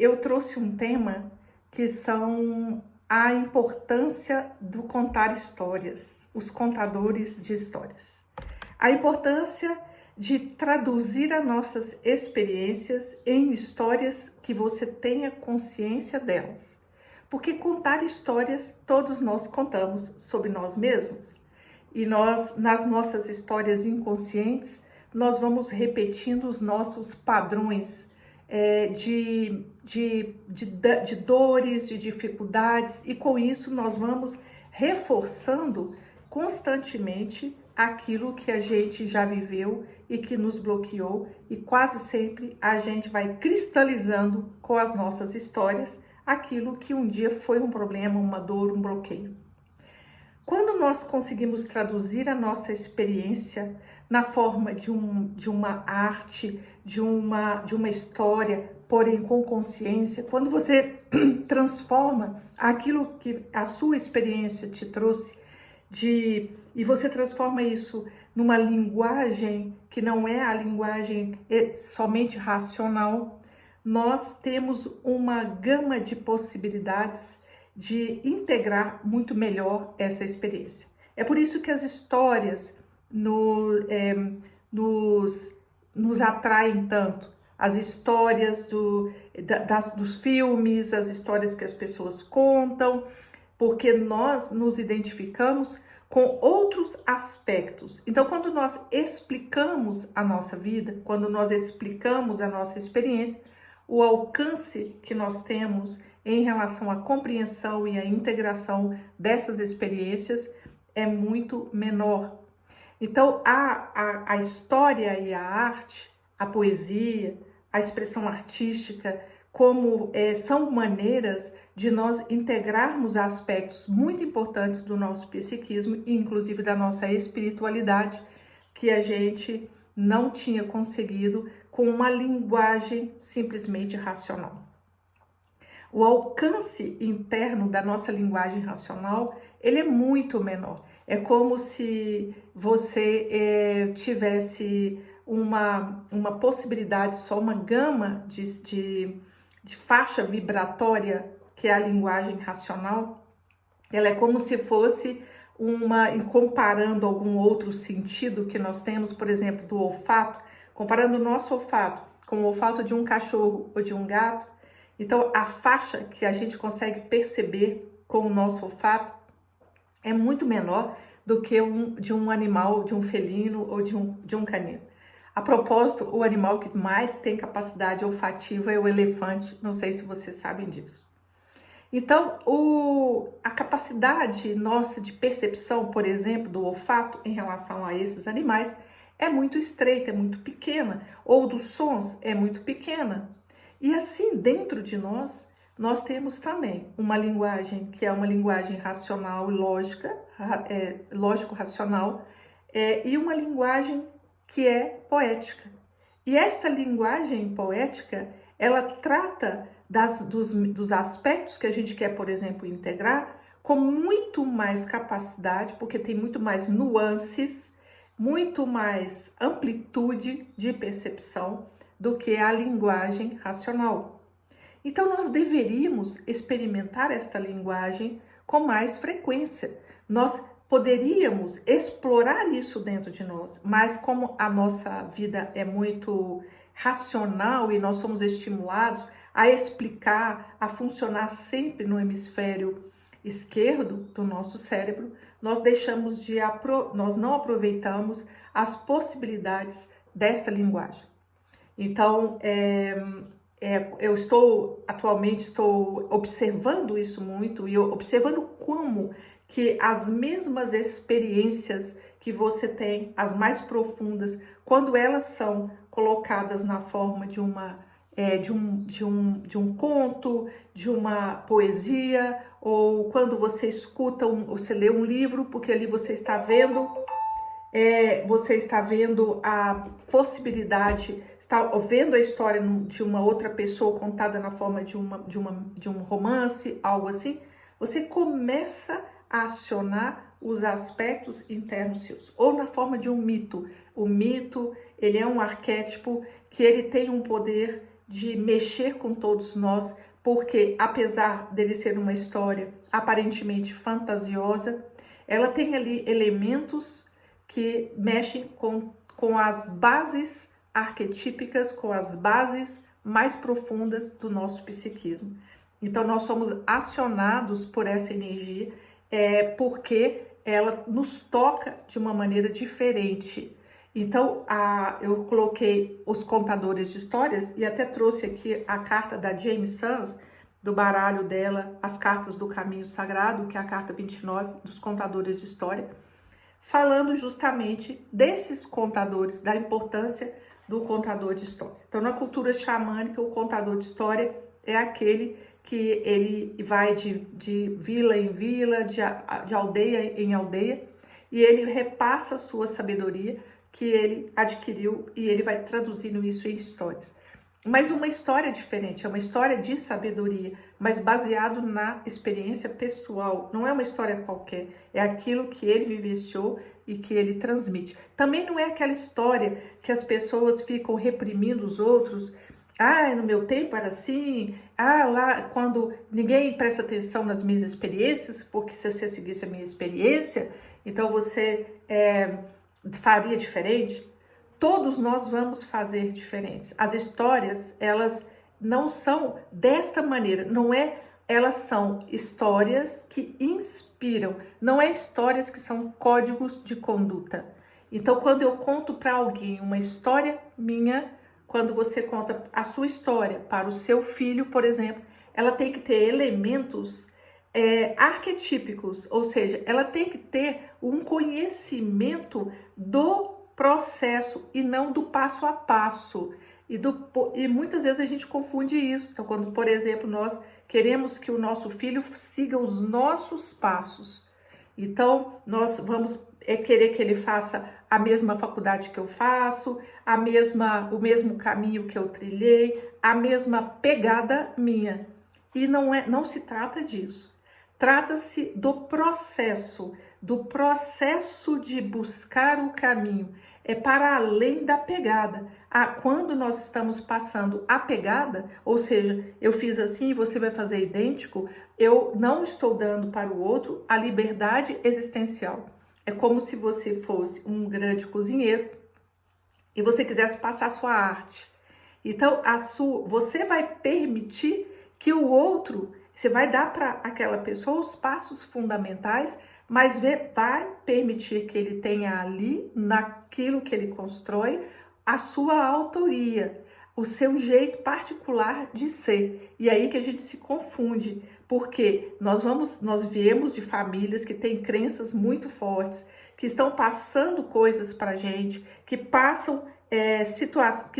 eu trouxe um tema que são a importância do contar histórias, os contadores de histórias. A importância de traduzir as nossas experiências em histórias que você tenha consciência delas. Porque contar histórias, todos nós contamos sobre nós mesmos. E nós, nas nossas histórias inconscientes, nós vamos repetindo os nossos padrões de dores, de dificuldades, e com isso nós vamos reforçando constantemente aquilo que a gente já viveu e que nos bloqueou, e quase sempre a gente vai cristalizando com as nossas histórias aquilo que um dia foi um problema, uma dor, um bloqueio. Quando nós conseguimos traduzir a nossa experiência na forma de uma arte, de uma história, porém com consciência, quando você transforma aquilo que a sua experiência te trouxe, e você transforma isso numa linguagem que não é a linguagem somente racional, nós temos uma gama de possibilidades de integrar muito melhor essa experiência. É por isso que as histórias nos atraem tanto. As histórias dos filmes, as histórias que as pessoas contam, porque nós nos identificamos com outros aspectos. Então, quando nós explicamos a nossa vida, quando nós explicamos a nossa experiência, o alcance que nós temos em relação à compreensão e à integração dessas experiências é muito menor. Então, a história e a arte, a poesia, a expressão artística, são maneiras de nós integrarmos aspectos muito importantes do nosso psiquismo e inclusive da nossa espiritualidade, que a gente não tinha conseguido com uma linguagem simplesmente racional. O alcance interno da nossa linguagem racional, ele é muito menor. É como se você tivesse uma possibilidade, só uma gama de faixa vibratória, que é a linguagem racional. Ela é como se fosse comparando algum outro sentido que nós temos, por exemplo, do olfato, comparando o nosso olfato com o olfato de um cachorro ou de um gato. Então, a faixa que a gente consegue perceber com o nosso olfato é muito menor do que de um animal, de um felino ou de um canino. A propósito, o animal que mais tem capacidade olfativa é o elefante, não sei se vocês sabem disso. Então, a capacidade nossa de percepção, por exemplo, do olfato em relação a esses animais é muito estreita, é muito pequena, ou dos sons é muito pequena. E assim, dentro de nós temos também uma linguagem que é uma linguagem racional e lógica, lógico-racional, e uma linguagem que é poética. E esta linguagem poética, ela trata dos aspectos que a gente quer, por exemplo, integrar com muito mais capacidade, porque tem muito mais nuances, muito mais amplitude de percepção do que a linguagem racional. Então, nós deveríamos experimentar esta linguagem com mais frequência. Nós poderíamos explorar isso dentro de nós, mas como a nossa vida é muito racional e nós somos estimulados a explicar, a funcionar sempre no hemisfério esquerdo do nosso cérebro, nós não aproveitamos as possibilidades desta linguagem. Então, eu atualmente estou observando isso muito e observando como que as mesmas experiências que você tem, as mais profundas, quando elas são colocadas na forma de um conto, de uma poesia, ou quando você escuta, você lê um livro, porque ali você está vendo a possibilidade, está vendo a história de uma outra pessoa contada na forma de um romance, algo assim, você começa a acionar os aspectos internos seus, ou na forma de um mito. O mito, ele é um arquétipo que ele tem um poder de mexer com todos nós, porque apesar dele ser uma história aparentemente fantasiosa, ela tem ali elementos que mexem com as bases arquetípicas, com as bases mais profundas do nosso psiquismo. Então nós somos acionados por essa energia, porque ela nos toca de uma maneira diferente. Então eu coloquei os contadores de histórias e até trouxe aqui a carta da Jane Sons, do baralho dela, As Cartas do Caminho Sagrado, que é a carta 29 dos contadores de história, falando justamente desses contadores, da importância do contador de história. Então, na cultura xamânica, o contador de história é aquele que ele vai de vila em vila, de aldeia em aldeia, e ele repassa a sua sabedoria que ele adquiriu e ele vai traduzindo isso em histórias. Mas uma história diferente, é uma história de sabedoria, mas baseado na experiência pessoal. Não é uma história qualquer, é aquilo que ele vivenciou e que ele transmite. Também não é aquela história que as pessoas ficam reprimindo os outros. Ah, no meu tempo era assim. Ah, lá quando ninguém presta atenção nas minhas experiências, porque se você seguisse a minha experiência, então você faria diferente. Todos nós vamos fazer diferentes. As histórias, elas não são desta maneira, elas são histórias que inspiram, não é histórias que são códigos de conduta. Então, quando eu conto para alguém uma história minha, quando você conta a sua história para o seu filho, por exemplo, ela tem que ter elementos arquetípicos, ou seja, ela tem que ter um conhecimento do processo e não do passo a passo. E muitas vezes a gente confunde isso. Então, quando, por exemplo, nós queremos que o nosso filho siga os nossos passos, então nós vamos querer que ele faça a mesma faculdade que eu faço, o mesmo caminho que eu trilhei, a mesma pegada minha. E não se trata disso. Trata-se do processo de buscar o caminho. É para além da pegada. Quando nós estamos passando a pegada, ou seja, eu fiz assim e você vai fazer idêntico, eu não estou dando para o outro a liberdade existencial. É como se você fosse um grande cozinheiro e você quisesse passar a sua arte. Então, você vai permitir que o outro, você vai dar para aquela pessoa os passos fundamentais, mas vai permitir que ele tenha ali, naquilo que ele constrói, a sua autoria, o seu jeito particular de ser. E aí que a gente se confunde, porque nós viemos de famílias que têm crenças muito fortes, que estão passando coisas para a gente, que passam situações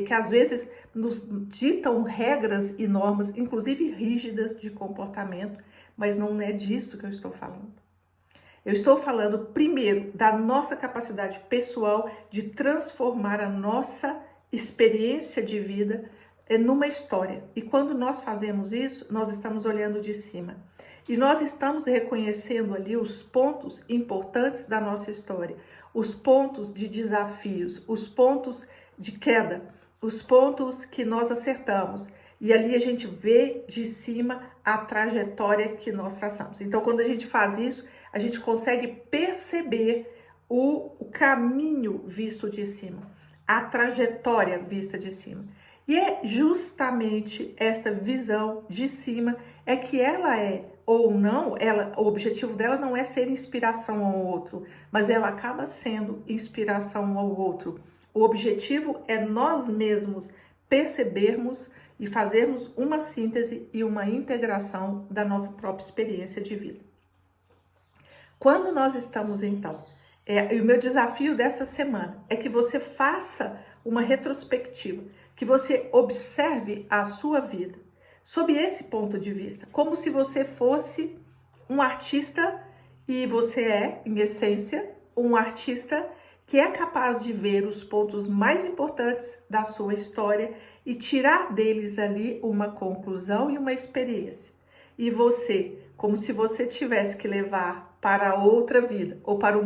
que às vezes nos ditam regras e normas, inclusive rígidas de comportamento, mas não é disso que eu estou falando. Eu estou falando, primeiro, da nossa capacidade pessoal de transformar a nossa experiência de vida numa história. E quando nós fazemos isso, nós estamos olhando de cima. E nós estamos reconhecendo ali os pontos importantes da nossa história, os pontos de desafios, os pontos de queda, os pontos que nós acertamos. E ali a gente vê de cima a trajetória que nós traçamos. Então, quando a gente faz isso, a gente consegue perceber o caminho visto de cima, a trajetória vista de cima. E é justamente esta visão de cima que ela ou não, o objetivo dela não é ser inspiração ao outro, mas ela acaba sendo inspiração ao outro. O objetivo é nós mesmos percebermos e fazermos uma síntese e uma integração da nossa própria experiência de vida. Quando nós estamos, então, e o meu desafio dessa semana é que você faça uma retrospectiva, que você observe a sua vida sob esse ponto de vista, como se você fosse um artista, e você é, em essência, um artista que é capaz de ver os pontos mais importantes da sua história e tirar deles ali uma conclusão e uma experiência. E você, como se você tivesse que levar para outra vida, ou para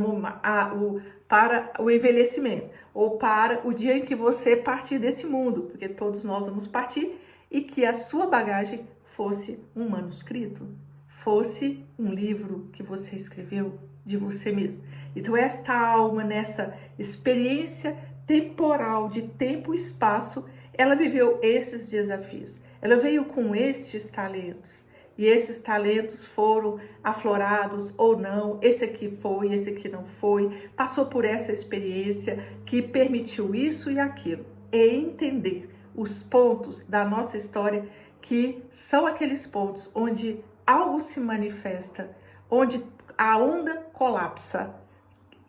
para o envelhecimento, ou para o dia em que você partir desse mundo, porque todos nós vamos partir, e que a sua bagagem fosse um manuscrito, fosse um livro que você escreveu de você mesmo. Então esta alma, nessa experiência temporal de tempo e espaço, ela viveu esses desafios. Ela veio com estes talentos. E esses talentos foram aflorados ou não, esse aqui foi, esse aqui não foi, passou por essa experiência que permitiu isso e aquilo. É entender os pontos da nossa história que são aqueles pontos onde algo se manifesta, onde a onda colapsa.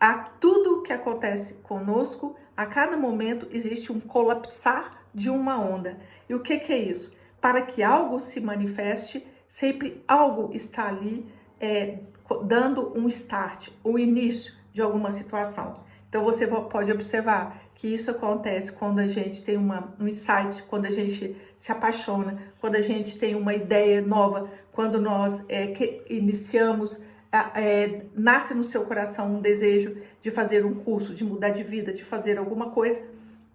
A tudo que acontece conosco, a cada momento existe um colapsar de uma onda. E o que é isso? Para que algo se manifeste, sempre algo está ali dando um start, o início de alguma situação. Então você pode observar que isso acontece quando a gente tem um insight, quando a gente se apaixona, quando a gente tem uma ideia nova, quando nós iniciamos, nasce no seu coração um desejo de fazer um curso, de mudar de vida, de fazer alguma coisa.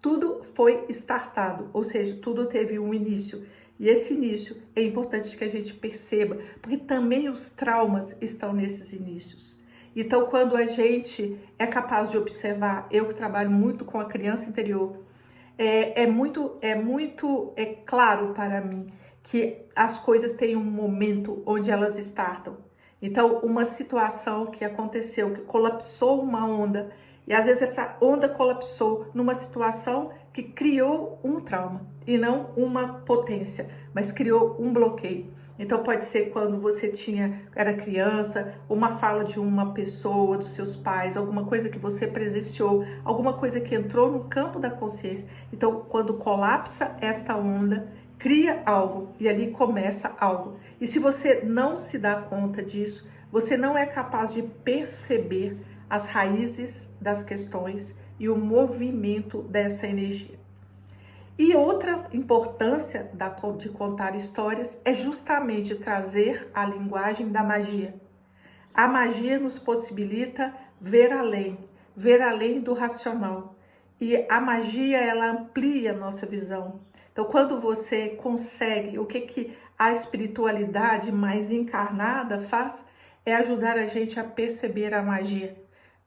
Tudo foi startado, ou seja, tudo teve um início. E esse início é importante que a gente perceba, porque também os traumas estão nesses inícios. Então, quando a gente é capaz de observar, eu que trabalho muito com a criança interior, é muito claro para mim que as coisas têm um momento onde elas startam. Então, uma situação que aconteceu, que colapsou uma onda, e às vezes essa onda colapsou numa situação que criou um trauma, e não uma potência, mas criou um bloqueio. Então pode ser quando você era criança, uma fala de uma pessoa, dos seus pais, alguma coisa que você presenciou, alguma coisa que entrou no campo da consciência. Então quando colapsa esta onda, cria algo e ali começa algo. E se você não se dá conta disso, você não é capaz de perceber as raízes das questões e o movimento dessa energia. E outra importância de contar histórias é justamente trazer a linguagem da magia. A magia nos possibilita ver além do racional. E a magia, ela amplia a nossa visão. Então, quando você consegue, o que a espiritualidade mais encarnada faz é ajudar a gente a perceber a magia.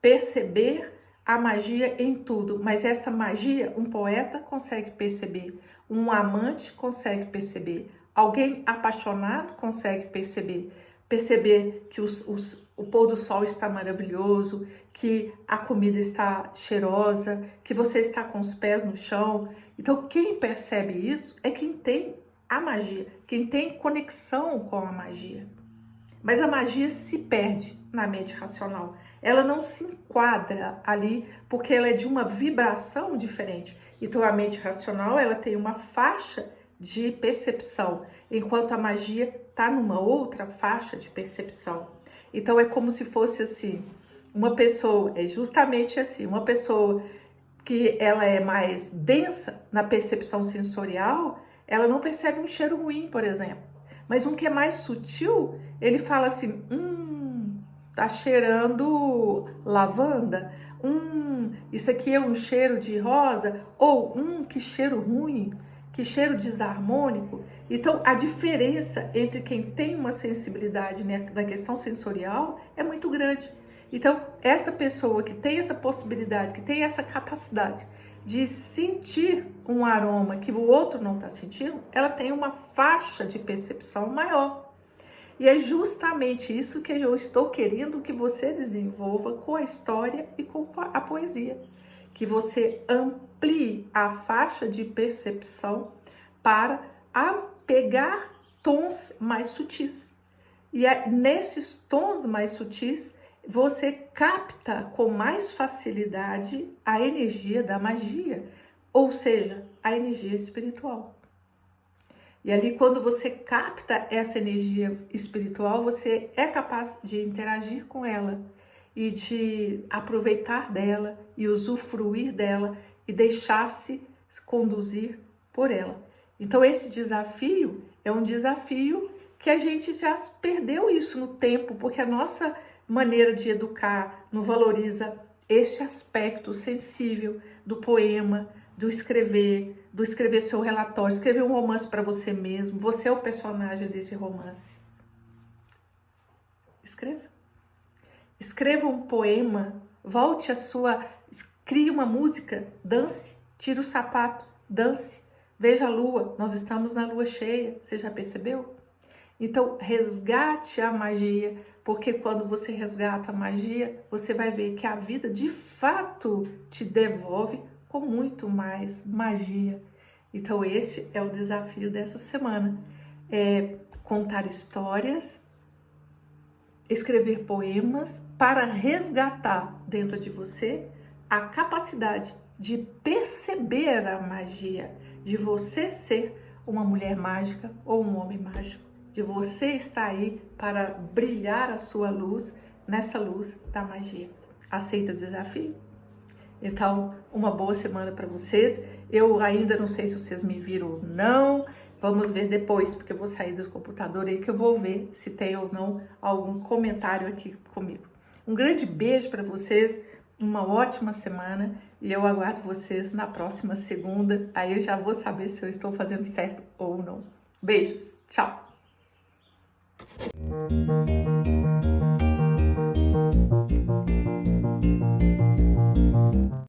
Perceber a magia em tudo, mas essa magia um poeta consegue perceber, um amante consegue perceber, alguém apaixonado consegue perceber que o pôr do sol está maravilhoso, que a comida está cheirosa, que você está com os pés no chão. Então quem percebe isso é quem tem a magia, quem tem conexão com a magia. Mas a magia se perde na mente racional. Ela não se enquadra ali porque ela é de uma vibração diferente. Então a mente racional, ela tem uma faixa de percepção, enquanto a magia está numa outra faixa de percepção. Então é como se fosse assim, uma pessoa, é justamente assim, uma pessoa que ela é mais densa na percepção sensorial, ela não percebe um cheiro ruim, por exemplo. Mas um que é mais sutil, ele fala assim, tá cheirando lavanda, isso aqui é um cheiro de rosa, ou que cheiro ruim, que cheiro desarmônico. Então, a diferença entre quem tem uma sensibilidade, né, na questão sensorial é muito grande. Então, essa pessoa que tem essa possibilidade, que tem essa capacidade de sentir um aroma que o outro não está sentindo, ela tem uma faixa de percepção maior. E é justamente isso que eu estou querendo que você desenvolva com a história e com a poesia. Que você amplie a faixa de percepção para pegar tons mais sutis. E nesses tons mais sutis, você capta com mais facilidade a energia da magia, ou seja, a energia espiritual. E ali, quando você capta essa energia espiritual, você é capaz de interagir com ela e de aproveitar dela e usufruir dela e deixar-se conduzir por ela. Então, esse desafio é um desafio que a gente já perdeu isso no tempo, porque a nossa maneira de educar não valoriza este aspecto sensível do poema, do escrever seu relatório, escrever um romance para você mesmo. Você é o personagem desse romance. Escreva. Escreva um poema, volte a sua... Crie uma música, dance, tira o sapato, dance, veja a lua, nós estamos na lua cheia, você já percebeu? Então, resgate a magia, porque quando você resgata a magia, você vai ver que a vida de fato te devolve com muito mais magia. Então, este é o desafio dessa semana, é contar histórias, escrever poemas para resgatar dentro de você a capacidade de perceber a magia, de você ser uma mulher mágica ou um homem mágico, de você estar aí para brilhar a sua luz nessa luz da magia. Aceita o desafio? Então, uma boa semana para vocês. Eu ainda não sei se vocês me viram ou não. Vamos ver depois, porque eu vou sair do computador aí que eu vou ver se tem ou não algum comentário aqui comigo. Um grande beijo para vocês, uma ótima semana e eu aguardo vocês na próxima segunda. Aí eu já vou saber se eu estou fazendo certo ou não. Beijos, tchau!